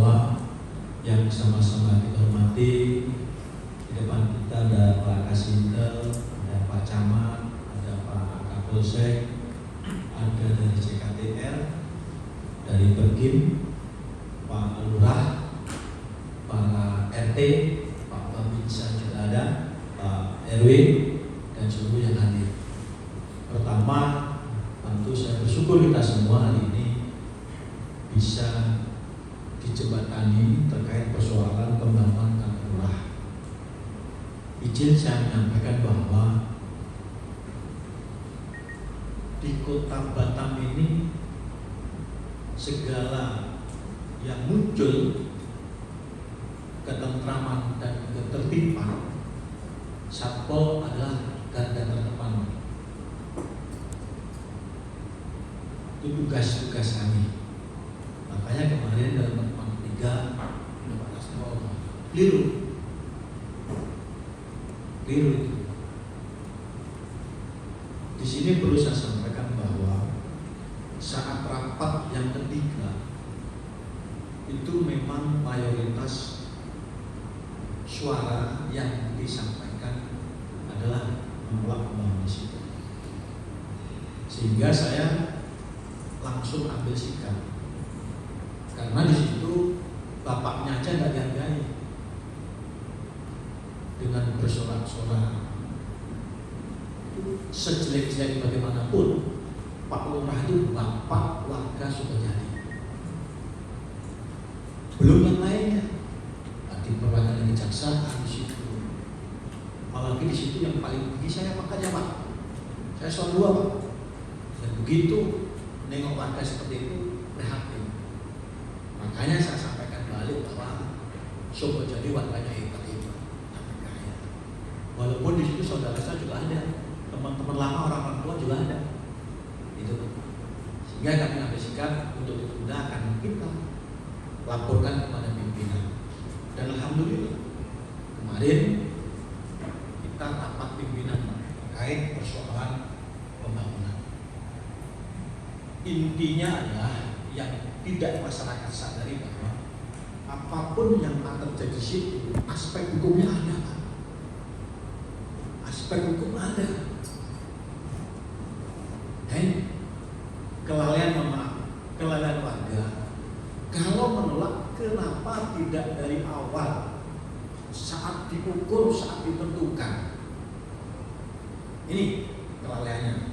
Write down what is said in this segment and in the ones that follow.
semua yang sama-sama kita hormati. Di depan kita ada Pak Kasintel, ada Pak Camat, ada Pak Kapolsek, ada dari CKTR, dari Perkim, Pak Lurah, para RT, Pak Babinsa juga ada, Pak RW, dan seluruh yang hadir. Pertama, tentu saya bersyukur kita semua hari ini bisa dijembatani terkait persoalan pembangunan kantor lurah. Izin saya menyampaikan bahwa di kota Batam ini segala yang muncul ketentraman dan ketertiban, Satpol adalah garda terdepan. Itu tugas-tugas kami. Makanya kemarin dalam pertemuan ketiga Pak Satpol keliru itu. Di sini perlu saya sampaikan bahwa saat rapat yang ketiga itu memang mayoritas suara yang disampaikan adalah menolak pembangunan di situ. Sehingga saya langsung ambil sikap, karena di situ bapaknya aja nggak dihargai dengan bersorak-sorak. Sejelek-jelek bagaimanapun, Pak Lurah itu bapak warga Sukajadi. Belum yang lainnya, di perwakilan kejaksaan di situ. Apalagi di situ yang paling tinggi saya makanya Pak. Saya soal 2 Pak. Dan begitu nengok warga seperti itu prihatin. Makanya saya sampaikan balik bahwa Sukajadi warganya hebat, tapi kaya. Walaupun di situ saudara saya juga ada, teman-teman lama, orang tua juga ada. Itu. Sehingga kami ambil sikap untuk ditunda akan kita laporkan kepada pimpinan. Dan alhamdulillah kemarin kita rapat pimpinan terkait persoalan pembangunan. Intinya adalah yang tidak masyarakat sadari bahwa apapun yang akan terjadi di situ, aspek hukumnya ada, Pak. Aspek hukum ada. Dan kelalaian warga kalau menolak, kenapa tidak dari awal saat diukur, saat ditentukan? Ini kelalaiannya.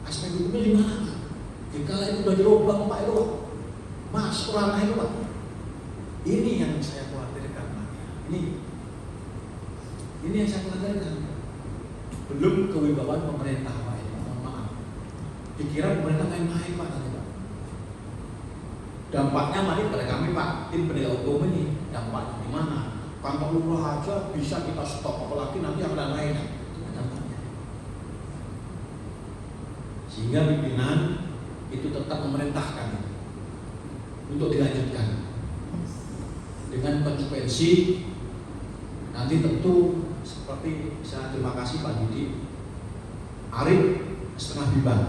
Aspek hukumnya di mana? Jika itu sudah dirobah Pak itu, masuk ranah itu Pak. Ini yang saya khawatirkan Pak. Ini yang saya khawatirkan. Belum kewibawaan pemerintah Pak. Mohon maaf. Dikira pemerintah main-main Pak. Dampaknya mari pada kami Pak, tim penegak hukum ini. Dampaknya di mana? Kantor lurah aja bisa kita stop, apalagi nanti akan lain. Dampaknya. Sehingga pimpinan itu tetap memerintahkan untuk dilanjutkan dengan konsekuensi. Nanti tentu seperti saya terima kasih Pak Didi Arif setengah bimbang.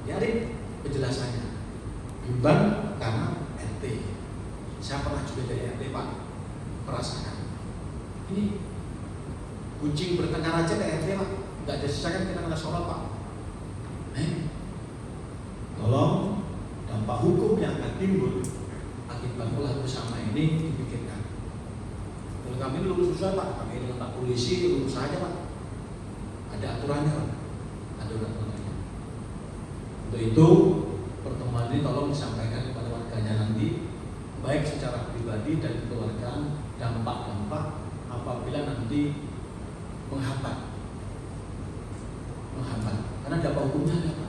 Ya Arif penjelasannya bimbang karena RT. Saya pernah juga jadi RT Pak, merasakan ini kucing bertengkar aja ke RT Pak, nggak ada sisa kan kita kena sholat Pak. Tolong dampak hukum yang akan timbul akibat ulah bersama ini dipikirkan. Kalau kami lurus susah Pak, kami dengan Pak Polisi lurus saja Pak. Ada aturannya Pak, ada aturannya. Untuk itu pertemuan ini tolong disampaikan kepada warganya nanti, baik secara pribadi dan kekeluargaan, dampak-dampak apabila nanti menghambat. Karena dampak hukumnya ada Pak.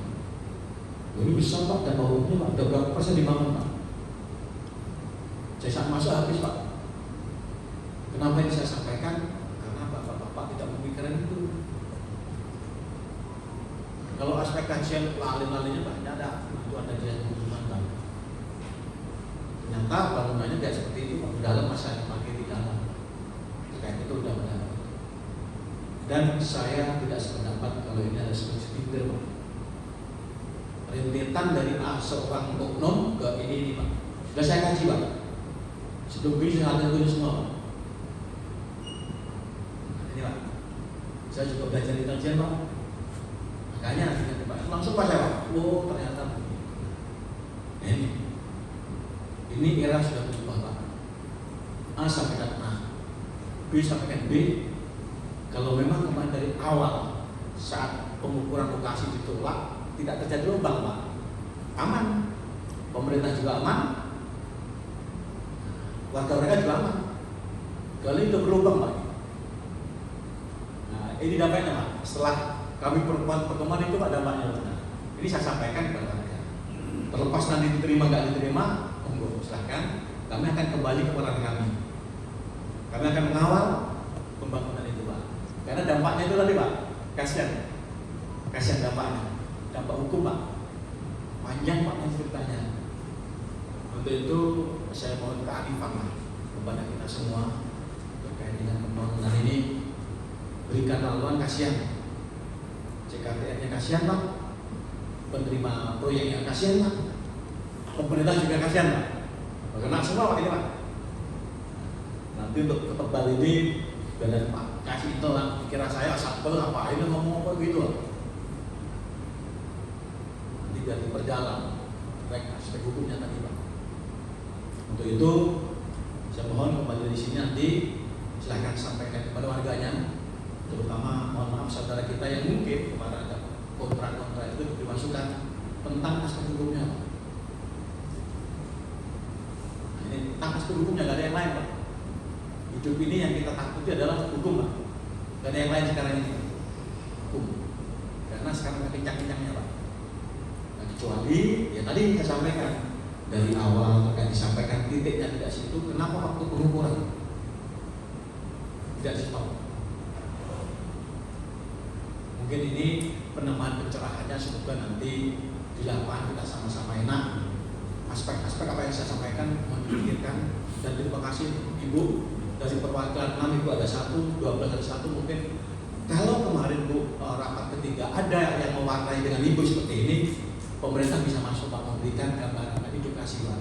Ini besar Pak, dan hukumnya Pak, ada berapa persen dibangun Pak? Saya saat masuk habis Pak. Kenapa ini saya sampaikan? Karena bapak-bapak tidak memikirkan itu. Kalau aspek kajian lain-lainnya banyak ada, itu ada di hubungan Pak. Ternyata bangunannya tidak seperti itu Pak, dalam masa yang pakai di dalam. Kayak itu udah benar. Dan saya tidak sependapat kalau ini ada sekitar Pak. Rentetan dari seorang oknum ke ini Pak. Sudah saya kaji Pak. Sebelum begini saya ngatur semua Pak. Ini Pak, saya juga belajar intelijen Pak. Makanya Pak, langsung Pak saya Pak. Oh ternyata ini era sudah berubah Pak. A sampaikan A, B sampaikan B. Kalau memang kemarin dari awal saat pengukuran lokasi ditolak tidak terjadi lubang Pak, aman. Pemerintah juga aman, warga mereka juga aman. Kalau itu berlubang Pak. Nah ini dampaknya Pak. Setelah kami pertemuan itu ada dampaknya Pak. Ini saya sampaikan kepada warga. Terlepas nanti diterima nggak diterima, monggo silahkan. Kami akan kembali ke warga kami. Kami akan mengawal pembangunan itu Pak. Karena dampaknya itu tadi Pak, kasihan dampaknya, dampak hukum Pak. Panjang Pak ceritanya. Untuk itu saya mohon kearifan lah kepada kita semua terkait dengan pembangunan ini. Berikan laluan, kasihan. CKTN-nya kasihan Pak. Penerima proyeknya kasihan Pak. Pemerintah juga kasihan Pak. Kena semua Pak ini Pak. Nanti untuk ketebal ini dan Pak kasih itu lah. Kira saya satpol apa ini ngomong apa gitu lah. Nanti biar diperjalan baik aspek hukumnya tadi Pak. Untuk itu saya mohon kembali di sini nanti silahkan sampaikan kepada warganya, terutama mohon maaf saudara kita yang mungkin kemarin ada kontra itu dimasukkan tentang aspek hukumnya Pak. Ini tentang aspek hukumnya gak ada yang lain Pak. Hidup ini yang kita takuti adalah hukum Pak. Gak ada yang lain sekarang ini hukum. Karena sekarang kencang-kencangnya Pak. Nah, kecuali ya tadi saya sampaikan dari awal terkait disampaikan titiknya tidak situ, kenapa waktu pengukuran tidak stop? Mungkin ini penambahan pencerahannya semoga nanti di lapangan kita sama-sama enak. Aspek-aspek apa yang saya sampaikan mohon dipikirkan. Dan terima kasih Ibu dari perwakilan 6 Ibu ada 1, 12 ada 1 mungkin. Kalau kemarin Bu rapat ketiga ada yang mewarnai dengan Ibu seperti ini, pemerintah bisa masuk Pak memberikan gambaran edukasi Pak.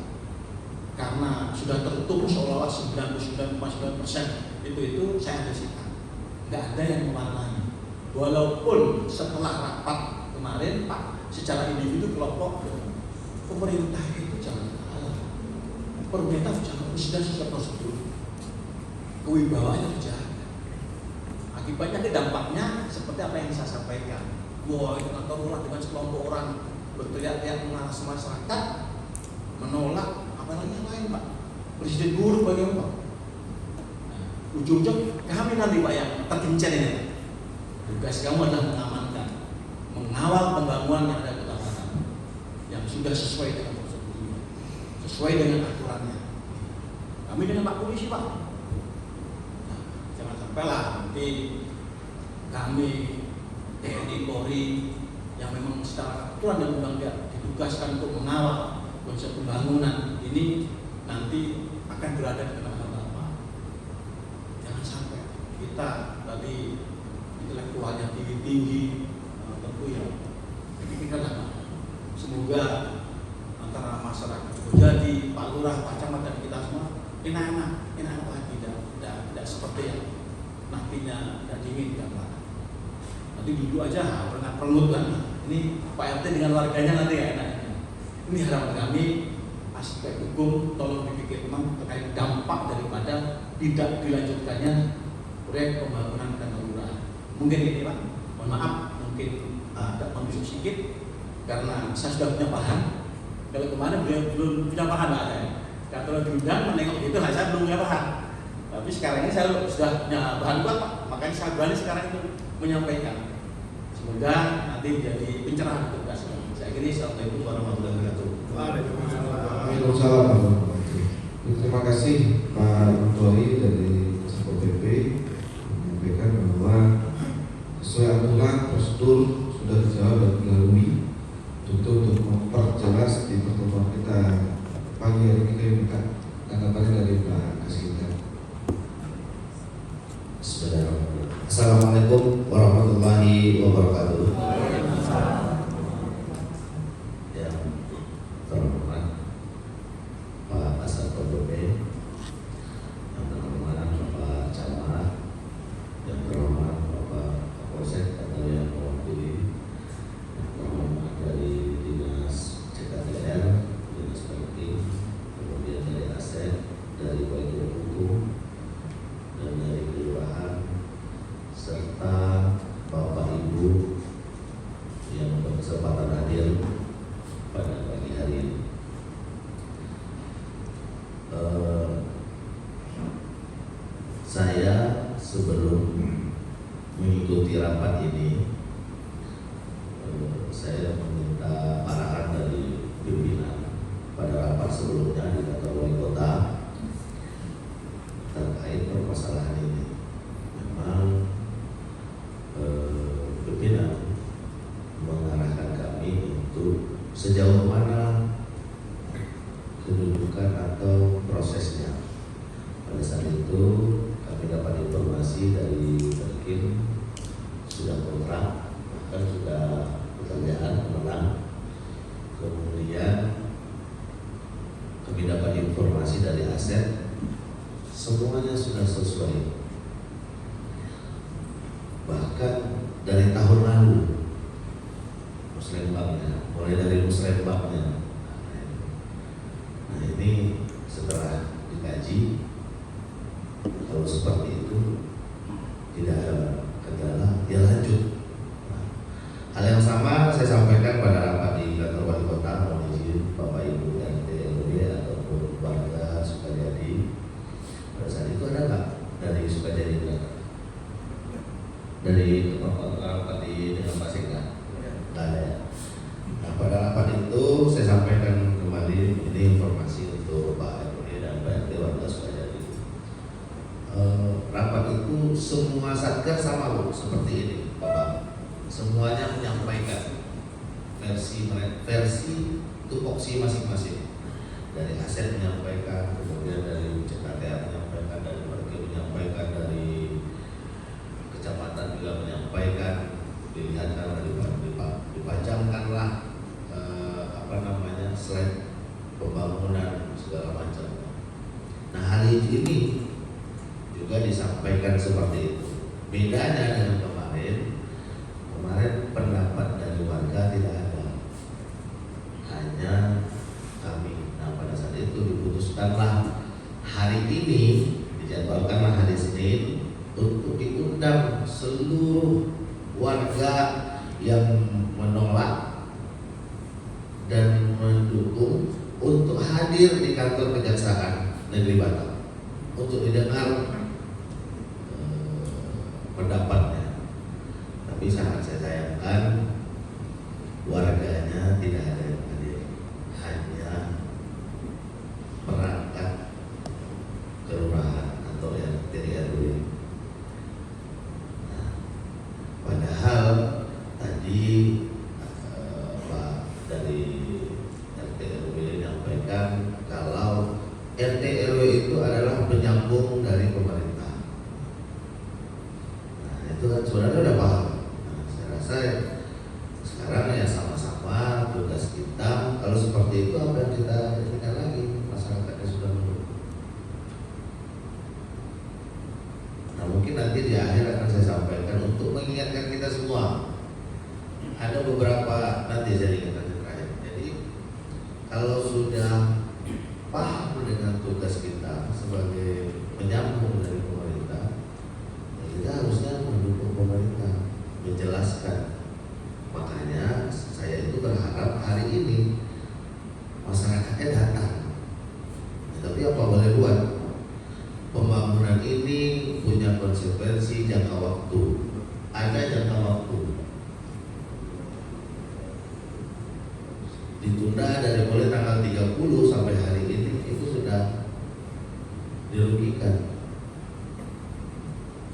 Karena sudah tertutup seolah-olah 99,9% itu saya bersihkan. Nggak ada yang mewarnai. Walaupun setelah rapat kemarin Pak secara individu kelompok pemerintah itu jangan kalah. Pemerintah jangan sudah prosedur. Kewibawaannya dijaga. Akibatnya dampaknya seperti apa yang saya sampaikan. Wah itu kantor ulah dengan sekelompok orang berteriak-teriak mengalas masyarakat menolak apalagi yang lain Pak. Presiden buruk bagaimana Pak? Nah, ujung-ujung kami nanti Pak yang terkincir ini. Tugas kamu adalah mengamankan, mengawal pembangunan yang ada di kota kamu yang sudah sesuai dengan prosedurnya, sesuai dengan aturannya. Kami dengan Pak Polisi Pak. Nah, jangan sampai lah nanti kami TNI Polri yang memang secara aturan dan undang-undang ditugaskan untuk mengawal konsep pembangunan ini nanti akan berada di tengah-tengah apa? Jangan sampai kita tadi intelektualnya tinggi-tinggi tentu ya. Jadi kita semoga antara masyarakat jadi Pak Lurah, Pak Camat dan kita semua enak-enak lagi tidak seperti yang nantinya tidak diinginkan Pak. Nanti duduk aja pernah perlu kan. Ini Pak RT dengan warganya nanti ya enaknya. Ini harapan kami aspek hukum tolong dipikirkan terkait dampak daripada tidak dilanjutkannya proyek pembangunan kantor lurah. Mungkin ini Pak, mohon maaf mungkin ada menusuk sedikit karena saya sudah punya bahan. Kalau kemarin belum punya bahan Pak saya. Kalau diundang menengok itu saya belum punya bahan. Tapi sekarang ini saya sudah punya bahan buat Pak. Makanya saya berani sekarang itu menyampaikan. Semoga nanti menjadi pencerahan untuk kita semua. Saya kira assalamualaikum warahmatullahi wabarakatuh. Waalaikumsalam. Terima kasih Pak Doi dari Satpol PP menyampaikan bahwa sesuai aturan prosedur sudah dijawab dan dilalui. Tentu untuk memperjelas di pertemuan kita pagi hari ini kami minta tanggapan dari Pak Kasita. Assalamualaikum warahmatullahi wabarakatuh. Ya, terhormat Pak Saya sebelum mengikuti rapat ini, saya meminta arahan dari pimpinan pada rapat sebelumnya di kantor wali kota terkait permasalahan ini. Memang pimpinan mengarahkan kami untuk sejauh mana kedudukan atau prosesnya. Pada saat itu kami dapat informasi dari Terkin sudah kontrak, bahkan sudah pekerjaan menang. Kemudian kami dapat informasi dari aset, semuanya sudah sesuai. Bahkan dari tahun lalu musrembangnya, mulai dari musrembangnya. Nah ini setelah dikaji, kalau seperti itu tidak ada kendala, ya lanjut. Nah, hal yang sama saya sampaikan pada rapat di kantor wali kota, mohon izin Bapak Ibu RT RW ataupun warga Sukajadi. Pada saat itu ada nggak dari Sukajadi dari rapat dengan Pak Sekda? Nggak ada ya. Nah pada rapat itu saya sampaikan kembali, ini informasi untuk Pak RW dan Pak RT warga Sukajadi. Rapat itu semua satgas sama loh, seperti ini Bapak. Semuanya menyampaikan versi tupoksi masing-masing. Dari aset menyampaikan, kemudian dari CKTR menyampaikan, dari Perki menyampaikan, dari kecamatan juga menyampaikan. Dilihatkan, dipajangkanlah slide pembangunan segala macam. Nah hari ini juga disampaikan seperti itu. Bedanya dengan kemarin pendapat dari warga tidak ada, hanya kami. Nah pada saat itu diputuskanlah hari ini, dijadwalkanlah hari Senin untuk diundang seluruh warga yang menolak dan mendukung untuk hadir di kantor Kejaksaan Negeri Batam untuk didengar pendapatnya. Tapi sangat saya sayangkan warganya tidak ada yang hadir, hanya perangkat kelurahan atau RT RW. Nah, padahal tadi Pak dari RT RW menyampaikan kalau RT RW itu adalah penyambung dari pemerintah. Nah, itu kan sebenarnya udah paham. Nah, saya rasa sekarang ya sama-sama tugas kita. Kalau seperti itu apa yang kita inginkan lagi, masyarakatnya sudah menunggu. Nah mungkin nanti di akhir akan saya sampaikan untuk mengingatkan kita semua. Ada beberapa nanti saya ingatkan terakhir. Jadi kalau sudah paham dengan tugas kita sebagai penyambung dari pemerintah, ya kita harusnya mendukung pemerintah, menjelaskan. Makanya saya itu berharap hari ini masyarakatnya datang. Ya, tapi apa boleh buat? Pembangunan ini punya konsekuensi jangka waktu. Ada jangka waktu. Ditunda dari mulai tanggal 30 sampai hari ini itu sudah dirugikan.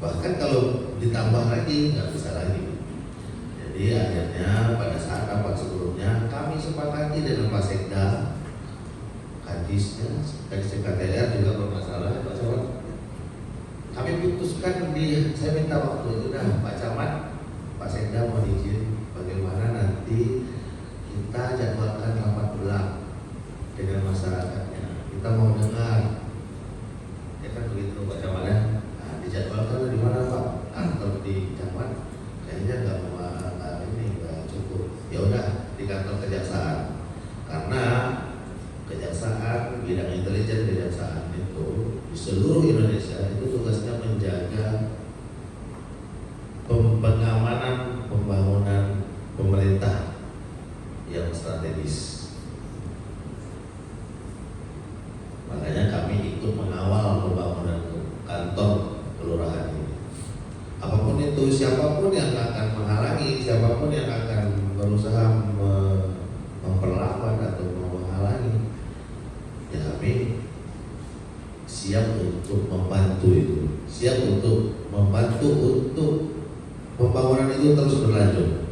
Bahkan kalau ditambah lagi nggak bisa lagi. Jadi akhirnya pada saat rapat sebelumnya kami sepakati dengan Pak Sekda, Kadisnya, Kadis KTR juga bermasalah, Pak Camat. Kami putuskan saya minta waktu itu Pak Camat, Pak Sekda mau izin bagaimana nanti kita jadwalkan rapat ulang dengan masyarakatnya. Kita mau dengar, ya kan begitu Pak Camat ya. Nah, dijadwalkan di mana Pak? Kantor di Camat kayaknya nggak cukup. Ya udah di kantor Kejaksaan, karena Kejaksaan bidang intelijen Kejaksaan itu di seluruh Indonesia itu tugasnya menjaga pengamanan pembangunan pemerintah yang strategis. Makanya kami ikut mengawal pembangunan kantor siapapun yang akan menghalangi, siapapun yang akan berusaha memperlambat atau menghalangi, ya kami siap untuk membantu itu, siap untuk membantu untuk pembangunan itu terus berlanjut.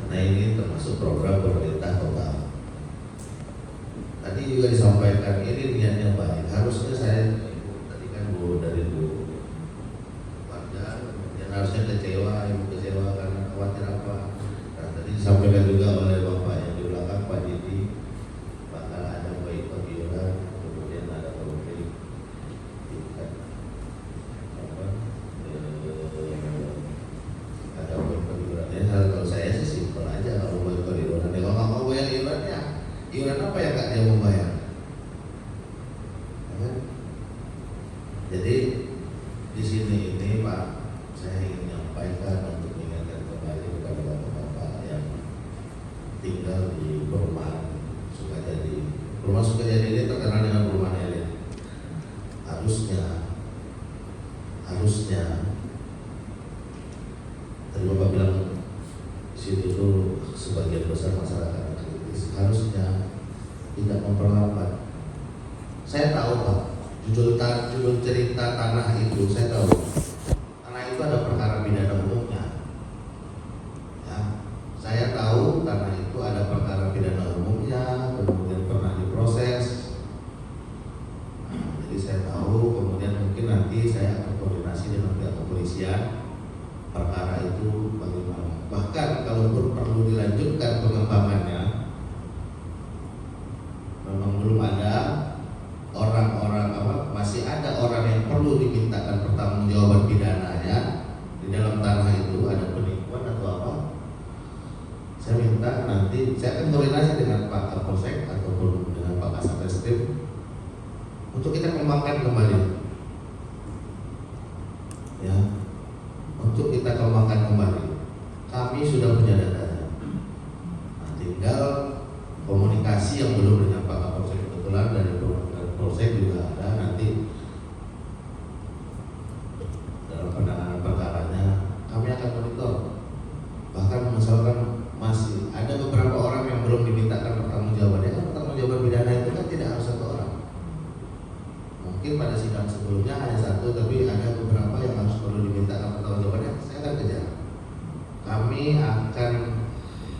Karena ini termasuk program pemerintah kota. Tadi juga disampaikan ini niatnya baik. Harusnya saya tadi kan dari Bu warga, kemudian harusnya kecewa, ibu kecewa karena khawatir apa. Nah, tadi disampaikan juga oleh Bapak yang di belakang, Pak Didi, bakal ada boykot iuran, kemudian ada konflik, ada boykot iuran. Ya, kalau saya sih simpel aja kalau boykot iuran. Kalau nggak mau bayar iurannya, iuran apa yang nggak dia mau bayar? Ya. Jadi di sini ini Pak, saya ingin menyampaikan untuk mengingatkan kembali kepada bapak-bapak yang tinggal di perumahan Sukajadi. Perumahan Sukajadi ini terkenal dengan perumahan elit. Harusnya tadi bapak bilang di situ tuh sebagian besar masyarakat kritis. Harusnya tidak memperlambat. Saya tahu Pak, judul cerita tanah itu saya tahu. Tanah itu ada perkara pidana umumnya. Ya, saya tahu tanah itu ada perkara pidana umumnya, kemudian pernah diproses. Nah, jadi saya tahu, kemudian mungkin nanti saya akan koordinasi dengan pihak kepolisian perkara itu bagaimana. Bahkan kalaupun perlu dilanjutkan pengembangannya, memang belum ada masih ada orang yang perlu dimintakan pertanggungjawaban pidananya di dalam tanah itu, ada penipuan atau apa. Saya minta nanti saya akan koordinasi dengan Pak Kapolsek ataupun dengan Pak Kasat Reskrim untuk kita kembangkan kembali, ya, untuk kita kembangkan kembali. Kami sudah punya datanya. Nah, tinggal komunikasi yang belum dengan Pak Kapolsek. Kebetulan dari Polsek juga ada, nanti dalam penanganan perkaranya kami akan monitor. Bahkan misalkan masih ada beberapa orang yang belum dimintakan pertanggungjawabannya. Kan pertanggungjawaban pidana itu kan tidak harus satu orang. Mungkin pada sidang sebelumnya hanya satu, tapi ada beberapa yang harus perlu dimintakan pertanggungjawabannya. Saya akan kejar. Kami akan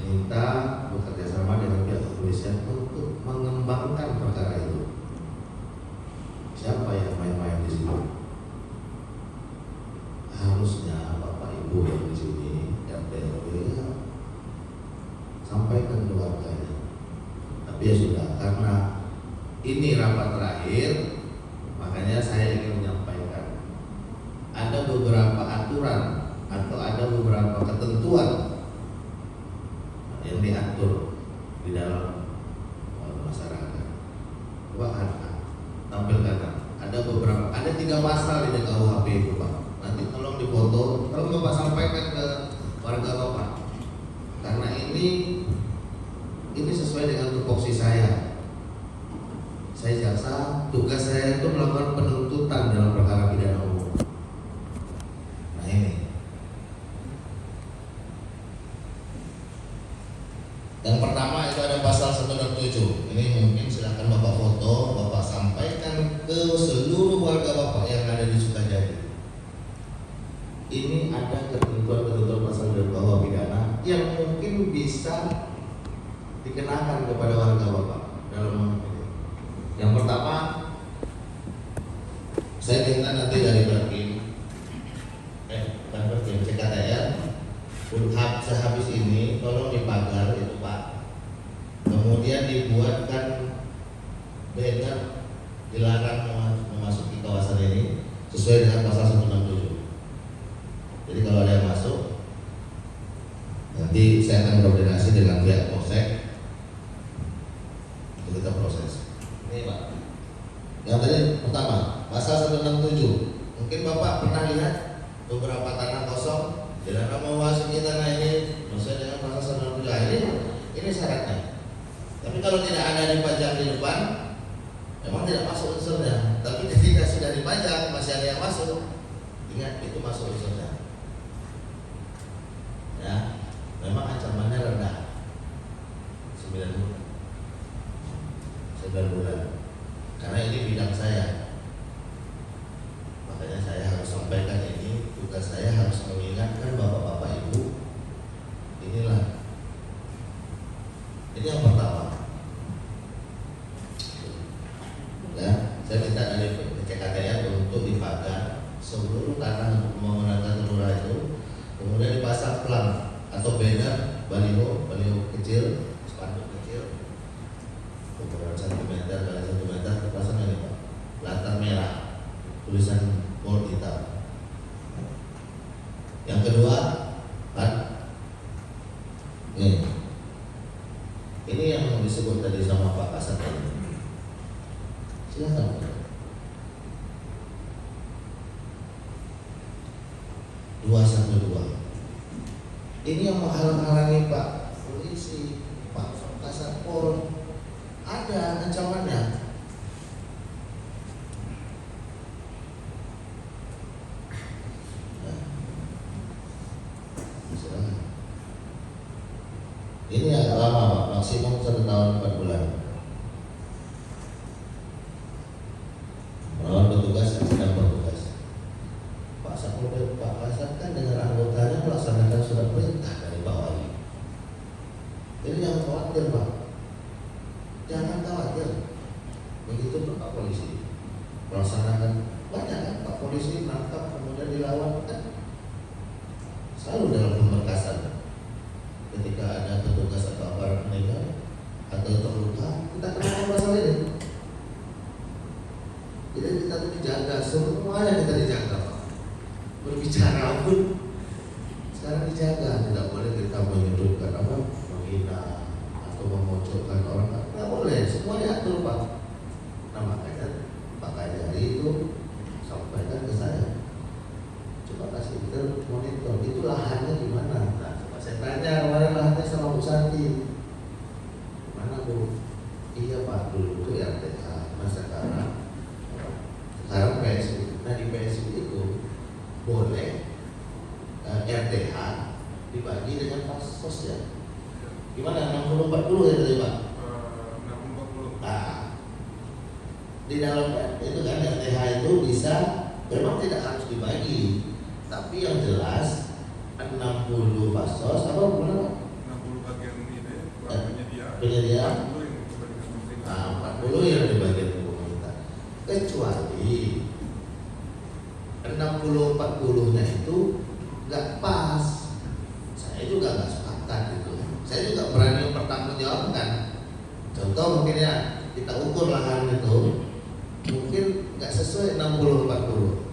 minta bekerja sama dengan pihak kepolisian untuk mengembangkan perkara itu. Siapa yang main-main di sini? Harusnya Bapak Ibu yang di sini, RT RW, sampaikan ke warganya. Tapi ya sudah, karena ini rapat terakhir, makanya saya ingin menyampaikan ada beberapa aturan atau ada beberapa ketentuan yang diatur di dalam masyarakat. Coba tampilkan, ada 3 pasal di KUHP itu Pak. Nanti tolong difoto, tolong Bapak sampaikan ke warga Bapak. Karena ini sesuai dengan tupoksi saya. Saya jaksa, tugas saya itu melakukan penuntutan dalam perkara pidana umum. Nah ini. Yang pertama itu ada pasal 167. Ini mungkin silakan Bapak foto, Bapak sampaikan ke seluruh warga Bapak yang ada di Sukajadi. Ini ada ketentuan-ketentuan pasal dari bahwa pidana yang mungkin bisa dikenakan kepada warga Bapak dalam ini. Yang pertama, saya minta nanti dari Berkim, CKTR, sehabis ini tolong dipagar itu Pak. Kemudian dibuatkan banner dilarang memasuki kawasan ini sesuai dengan pasal 167. Jadi kalau ada yang masuk, nanti saya akan koordinasi dengan pihak Polsek untuk kita proses. Ini Pak. Yang tadi pertama, pasal 167. Mungkin Bapak pernah lihat beberapa tanah kosong dilarang memasuki tanah ini sesuai dengan pasal 167. Ini syaratnya. Tapi kalau tidak ada dipajang di depan, memang tidak masuk unsurnya. Tapi ketika sudah dipajang masih ada yang masuk, Ingat, itu masuk usulnya. Ya, memang ancamannya rendah, 9 bulan. 9 bulan. Karena ini bidang saya, makanya saya harus sampaikan ini. Tugas saya harus mengingatkan bapak-bapak ibu. Inilah, ini yang pertama. Ya, saya minta dari PCKTN untuk dipagar seluruh tanah untuk pembangunan lurah itu, kemudian dipasang pelang atau banner, baliho kecil, spanduk kecil, ukuran 1 meter kali 1 meter, terpasang ini Pak, latar merah, tulisan bold hitam. Yang kedua, kan, ini yang disebut tadi sama Pak Kasat tadi. Silakan. 212. Ini yang menghalang-halangi Pak Polisi, Pak Kasat Pol, ada ancamannya. Silakan. Ini agak lama Pak, maksimum 1 tahun 4 bulan. Melawan petugas yang sedang bertugas. Pak Satpol Pak Kasat kan dengan anggotanya melaksanakan surat perintah dari Pak Wali. Jadi jangan khawatir Pak, jangan khawatir. Begitu pun Pak Polisi melaksanakan, banyak kan Pak Polisi menangkap kemudian dilawan kan selalu dalam pemberkasan. Ketika ada petugas atau aparat meninggal atau terluka, kita kenal masalah ini. Jadi kita tuh dijaga, semuanya kita dijaga Pak. Berbicara pun sekarang dijaga, tidak boleh kita menyudutkan apa, menghina atau memojokkan orang, tidak boleh, semua diatur Pak. Nah makanya Pak Kajari itu sampaikan ke saya, coba kasih kita monitor, itu lahannya gimana? Nah coba saya tanya kemarin lahannya sama Bu Santi, mana Bu? Iya Pak, dulu itu RTH, nah sekarang PSU. Nah di PSU itu boleh RTH dibagi dengan pasos ya. Gimana? 60-40 ya tadi Pak? 60-40. Nah, di dalam itu kan RTH itu bisa, memang tidak harus dibagi, tapi yang jelas 60 pasos apa gimana? 60 bagian ini penyedia. 40 Penyedia. yang dibagi pemerintah. Nah, 40 yang dibagian pemerintah. Kecuali 60-40-nya itu nggak pas. Saya juga nggak sepakat gitu. Saya juga berani mempertanggungjawabkan. Contoh mungkin ya, kita ukur lahan itu mungkin nggak sesuai 60-40.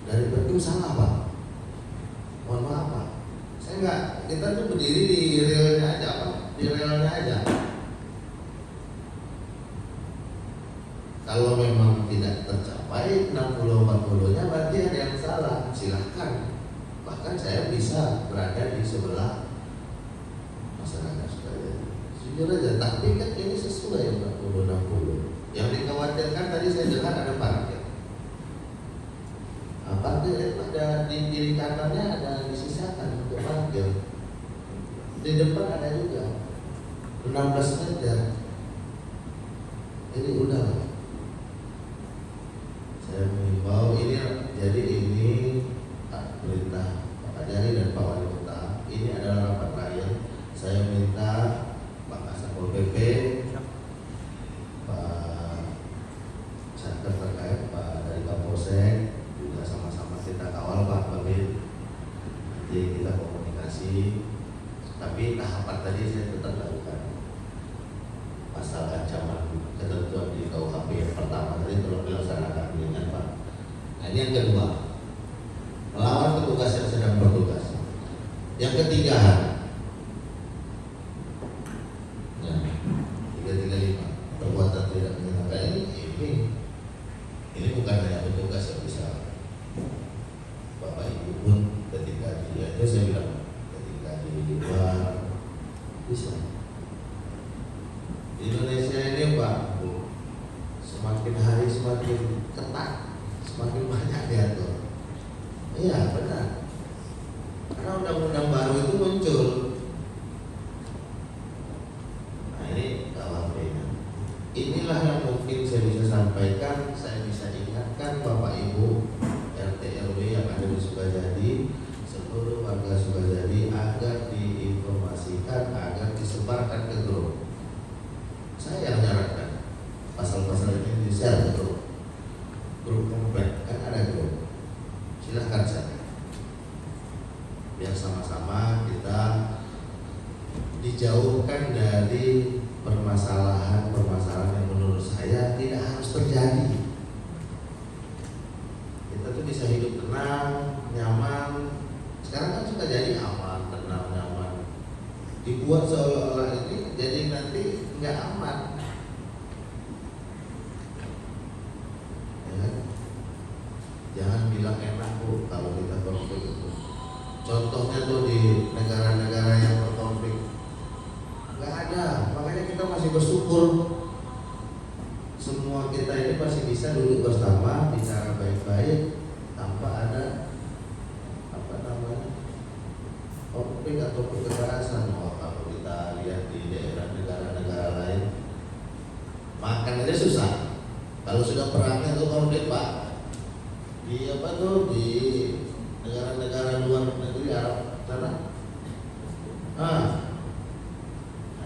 Dari Pertum salah Pak. Mohon maaf Pak. Saya nggak, kita tuh berdiri di realnya aja Pak, di realnya aja. Kalau memang tidak tercapai 60-40-nya berarti ada yang salah, silahkan. Bahkan saya bisa berada di sebelah masyarakat sekalian. Jujur aja, tapi kan ini sesuai 40-60. Yang dikhawatirkan tadi saya dengar ada parkir. Nah, parkir ada di kiri kanannya ada disisakan untuk parkir. Di depan ada juga 16 meter. Ini udah. Saya mengimbau ini, jadi ini perintah Pak Kajari dan Pak Wali Kota. Ini adalah rapat terakhir. Saya minta Pak Kasatpol PP, Pak Satker terkait, Pak dari Kapolsek juga sama-sama kita kawal Pak Babin. Nanti kita komunikasi. Tapi tahapan tadi saya tetap lakukan. Pasal ancaman ketentuan di KUHP yang pertama tadi tolong dilaksanakan dengan Pak. Nah, ini yang kedua, melawan petugas yang sedang bertugas. Yang ketiga, ya, 335 perbuatan tidak menyenangkan ini bukan hanya petugas yang bisa, Bapak Ibu pun ketika dia itu saya bilang ketika di luar bisa. Di Indonesia ini Pak Bu, semakin hari semakin ketat, semakin banyak diatur. inilah yang mungkin saya bisa sampaikan, saya bisa ingatkan Bapak Ibu RT RW yang ada di Sukajadi, seluruh warga Sukajadi agar diinformasikan, agar disebarkan ke grup. Saya yang menyarankan pasal-pasal ini di-share ke grup komplek, kan ada grup. Silahkan share, biar sama-sama kita dijauhkan dari permasalahan-permasalahan yang menurut saya tidak harus terjadi. Kita tuh bisa hidup tenang, nyaman. Sekarang kan sudah jadi aman, tenang, nyaman. Dibuat seolah-olah ini jadi nanti nggak aman. Ya kan? Jangan bilang enak Bu kalau kita konflik itu. Contohnya tuh di negara-negara yang berkonflik nggak ada, makanya kita masih bersyukur. Semua kita ini masih bisa duduk bersama, bicara baik-baik tanpa ada konflik atau kekerasan. Kalau kita lihat di daerah negara-negara lain, makan aja susah. Kalau sudah perangnya tuh konflik Pak, di di negara-negara luar negeri Arab sana. Nah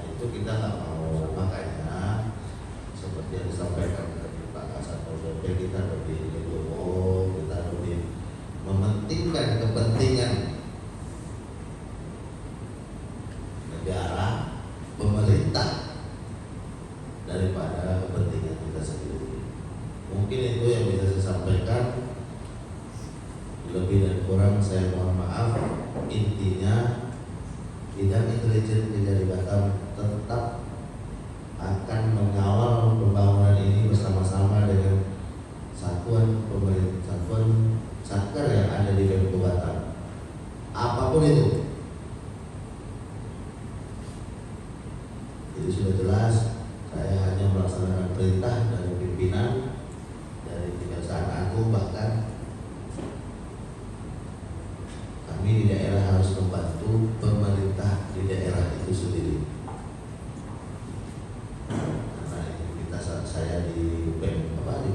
itu kita nggak mau, makanya seperti yang disampaikan tadi Pak Kasat PP, kita lebih legowo, kita lebih mementingkan kepentingan negara, pemerintah daripada kepentingan kita sendiri. Mungkin itu yang bisa saya sampaikan. Lebih dan kurang saya mohon maaf. Intinya bidang intelijen Kejari Batam tetap akan mengawal pembangunan ini bersama-sama dengan satuan pemerintah, satuan satker yang ada di Pemko Batam. Apapun itu. Jadi sudah jelas, saya hanya melaksanakan perintah dari pimpinan, dari Kejaksaan Agung, bahkan kami di daerah harus membantu pemerintah di daerah itu sendiri. Karena kita saya di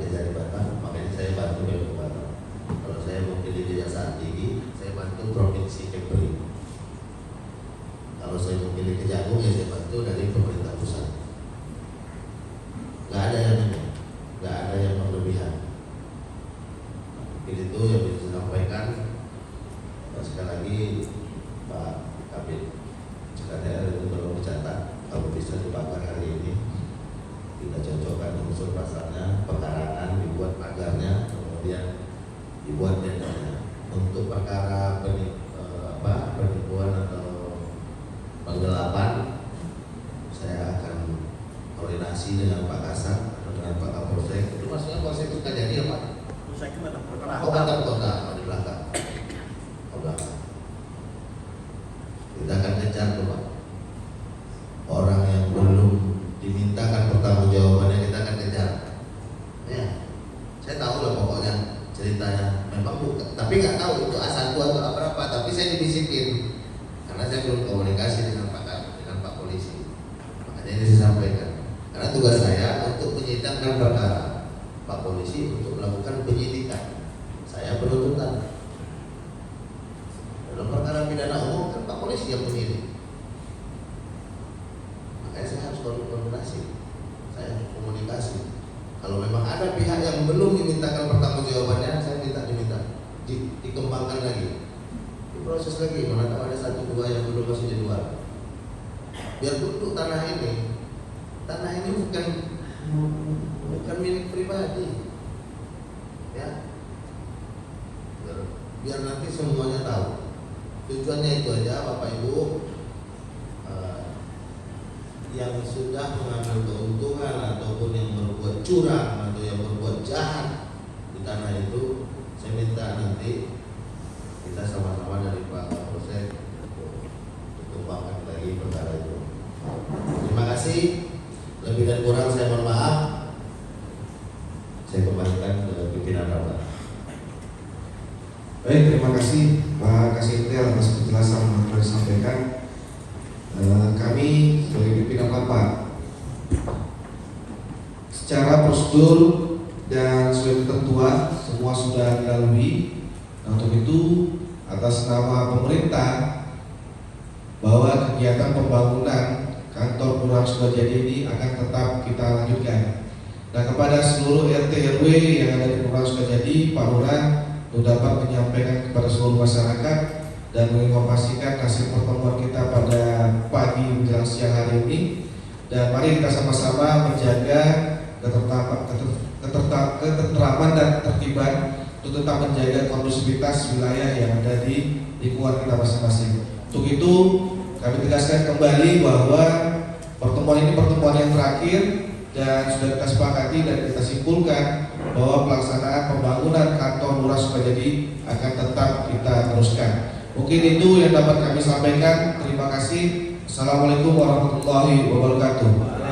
Kejari Batam, makanya saya bantu Pemko Batam. Kalau saya mewakili Kejaksaan Tinggi, saya bantu Provinsi Kepri. Kalau saya mewakili Kejagung, ya saya bantu dari pemerintah pusat. Nggak ada yang ini, nggak ada yang berlebihan. Mungkin itu yang bisa disampaikan. Sekali lagi Pak Kabid Sekretariat itu perlu dicatat, kalau bisa dibakar hari ini, kita cocokkan unsur pasalnya, pekarangan, dibuat pagarnya, kemudian dibuat dendanya. Untuk perkara penipuan atau penggelapan, saya akan koordinasi dengan Pak Kasat atau dengan Pak Kapolsek. Itu maksudnya Polsek itu kan jadi apa? Saya kira Batam Kota di belakang. Kita akan kejar tuh Pak. Orang yang belum dimintakan pertanggungjawabannya kita akan kejar. Ya, saya tahu lah pokoknya ceritanya. Memang bukan, tapi nggak tahu itu A1 atau apa. Tapi saya dibisikin karena saya belum komunikasi dengan Pak Polisi. Makanya ini saya sampaikan. Karena tugas saya untuk menyidangkan perkara, Pak Polisi untuk melakukan penyidikan. Saya penuntutan. Dalam perkara pidana umum kan Pak Polisi yang penyidik. Makanya saya harus koordinasi, saya harus komunikasi. Kalau memang ada pihak yang belum dimintakan pertanggungjawabannya, saya diminta dikembangkan lagi, diproses lagi. Mana tahu ada 1-2 yang belum masuk jadwal. Biar duduk tanah ini bukan milik pribadi, ya. Biar nanti semuanya tahu. Tujuannya itu aja Bapak Ibu, yang sudah mengambil keuntungan ataupun yang berbuat curang atau yang berbuat jahat di tanah itu, saya minta nanti kita sama-sama dari Pak Kapolsek dikembangkan lagi perkara itu. Terima kasih. Lebih dan kurang saya mohon maaf. Saya kembalikan ke pimpinan rapat. Baik, terima kasih Pak Kasintel atas penjelasan yang telah disampaikan. Kami sebagai pimpinan rapat secara prosedur dan sesuai ketentuan semua sudah dilalui. Nah, untuk itu atas nama pemerintah bahwa kegiatan pembangunan kantor Kelurahan Sukajadi ini akan tetap kita lanjutkan. Nah, kepada seluruh RT RW yang ada di Kelurahan Sukajadi, Pak Lurah untuk dapat menyampaikan kepada seluruh masyarakat dan menginformasikan hasil pertemuan kita pada pagi menjelang siang hari ini. Dan mari kita sama-sama menjaga ketenteraman dan ketertiban untuk tetap menjaga kondusivitas wilayah yang ada di lingkungan kita masing-masing. Untuk itu kami tegaskan kembali bahwa pertemuan ini pertemuan yang terakhir dan sudah kita sepakati dan kita simpulkan bahwa pelaksanaan pembangunan kantor Lurah Sukajadi akan tetap kita teruskan. Mungkin itu yang dapat kami sampaikan. Terima kasih. Assalamualaikum warahmatullahi wabarakatuh.